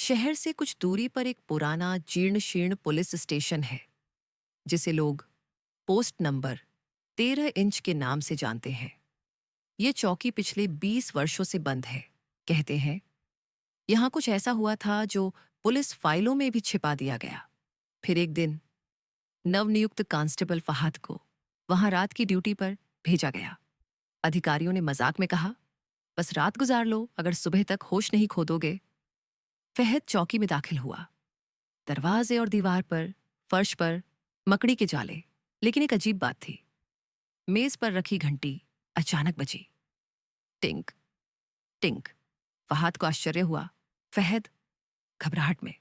शहर से कुछ दूरी पर एक पुराना जीर्ण शीर्ण पुलिस स्टेशन है जिसे लोग पोस्ट नंबर 13 इंच के नाम से जानते हैं। ये चौकी पिछले 20 वर्षों से बंद है। कहते हैं यहां कुछ ऐसा हुआ था जो पुलिस फाइलों में भी छिपा दिया गया। फिर एक दिन नवनियुक्त कांस्टेबल फहाद को वहां रात की ड्यूटी पर भेजा गया। अधिकारियों ने मजाक में कहा, बस रात गुजार लो, अगर सुबह तक होश नहीं खो दोगे। फहद चौकी में दाखिल हुआ। दरवाजे और दीवार पर, फर्श पर मकड़ी के जाले। लेकिन एक अजीब बात थी। मेज पर रखी घंटी अचानक बजी। Tank tank. फहाद को आश्चर्य हुआ। फहद घबराहट में,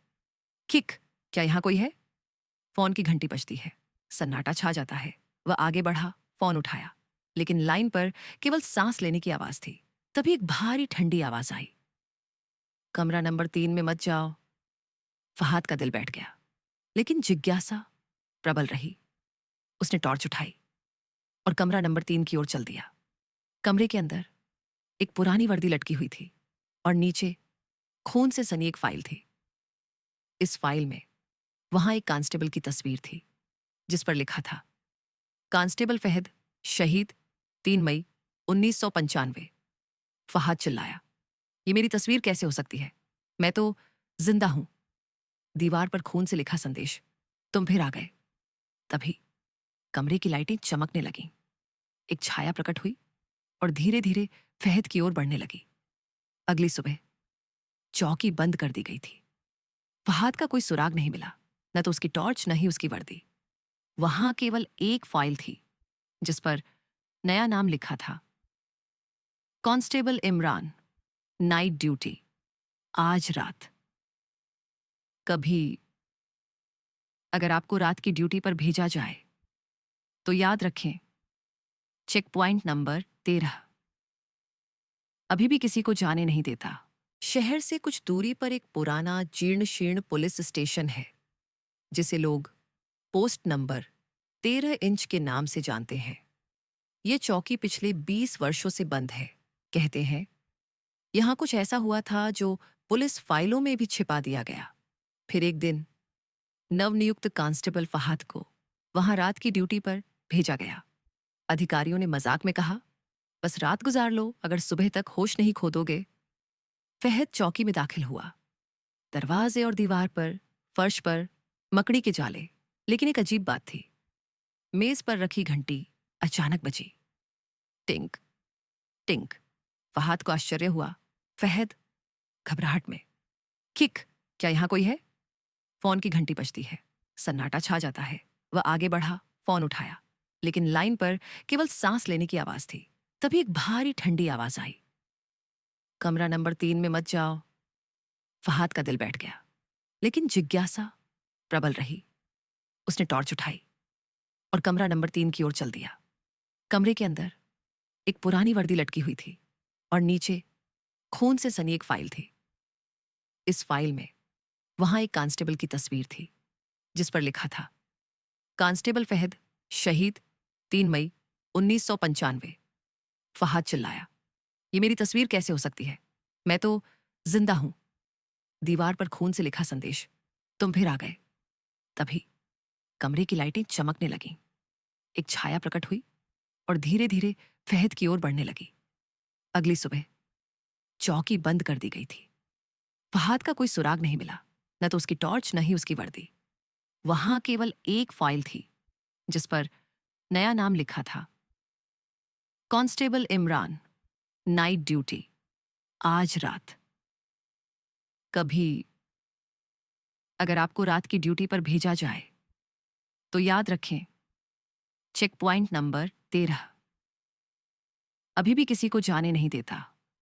किक, क्या यहां कोई है? फोन की घंटी बजती है। सन्नाटा छा जाता है। वह आगे बढ़ा, फोन उठाया, लेकिन लाइन पर केवल सांस लेने की आवाज थी। तभी एक भारी ठंडी आवाज आई, कमरा नंबर 3 में मत जाओ। फहाद का दिल बैठ गया, लेकिन जिज्ञासा प्रबल रही। उसने टॉर्च उठाई और कमरा नंबर 3 की ओर चल दिया। कमरे के अंदर एक पुरानी वर्दी लटकी हुई थी और नीचे खून से सनी एक फाइल थी। इस फाइल में वहां एक कांस्टेबल की तस्वीर थी जिस पर लिखा था, कांस्टेबल फहद, शहीद, 3 मई 1995। फहाद चिल्लाया, ये मेरी तस्वीर कैसे हो सकती है? मैं तो जिंदा हूं। दीवार पर खून से लिखा संदेश, तुम फिर आ गए। तभी कमरे की लाइटें चमकने लगीं। एक छाया प्रकट हुई और धीरे धीरे फहद की ओर बढ़ने लगी। अगली सुबह चौकी बंद कर दी गई थी। फहाद का कोई सुराग नहीं मिला, न तो उसकी टॉर्च, न ही उसकी वर्दी। वहां केवल एक फाइल थी जिस पर नया नाम लिखा था, कांस्टेबल इमरान, नाइट ड्यूटी, आज रात। कभी अगर आपको रात की ड्यूटी पर भेजा जाए तो याद रखें, चेक पॉइंट नंबर 13 अभी भी किसी को जाने नहीं देता। शहर से कुछ दूरी पर एक पुराना जीर्ण शीर्ण पुलिस स्टेशन है जिसे लोग पोस्ट नंबर 13 इंच के नाम से जानते हैं। ये चौकी पिछले 20 वर्षों से बंद है। कहते हैं यहां कुछ ऐसा हुआ था जो पुलिस फाइलों में भी छिपा दिया गया। फिर एक दिन नवनियुक्त कांस्टेबल फहाद को वहां रात की ड्यूटी पर भेजा गया। अधिकारियों ने मजाक में कहा, बस रात गुजार लो, अगर सुबह तक होश नहीं खो दोगे। फहद चौकी में दाखिल हुआ। दरवाजे और दीवार पर, फर्श पर मकड़ी के जाले। लेकिन एक अजीब बात थी। मेज पर रखी घंटी अचानक बजी। Tank tank. फहाद को आश्चर्य हुआ। फहद घबराहट में, किक, क्या यहां कोई है? फोन की घंटी बजती है। सन्नाटा छा जाता है। वह आगे बढ़ा, फोन उठाया, लेकिन लाइन पर केवल सांस लेने की आवाज थी। तभी एक भारी ठंडी आवाज आई, कमरा नंबर 3 में मत जाओ। फहाद का दिल बैठ गया, लेकिन जिज्ञासा प्रबल रही। उसने टॉर्च उठाई और कमरा नंबर 3 की ओर चल दिया। कमरे के अंदर एक पुरानी वर्दी लटकी हुई थी और नीचे खून से सनी एक फाइल थी। इस फाइल में वहां एक कांस्टेबल की तस्वीर थी जिस पर लिखा था, कांस्टेबल फहद, शहीद, 3 मई 1995। फहाद चिल्लाया, ये मेरी तस्वीर कैसे हो सकती है? मैं तो जिंदा हूं। दीवार पर खून से लिखा संदेश, तुम फिर आ गए। तभी कमरे की लाइटें चमकने लगीं। एक छाया प्रकट हुई और धीरे धीरे फहद की ओर बढ़ने लगी। अगली सुबह चौकी बंद कर दी गई थी। फहाद का कोई सुराग नहीं मिला, न तो उसकी टॉर्च, न ही उसकी वर्दी। वहां केवल एक फाइल थी जिस पर नया नाम लिखा था, कांस्टेबल इमरान, नाइट ड्यूटी, आज रात। कभी अगर आपको रात की ड्यूटी पर भेजा जाए तो याद रखें, चेक पॉइंट नंबर 13 अभी भी किसी को जाने नहीं देता।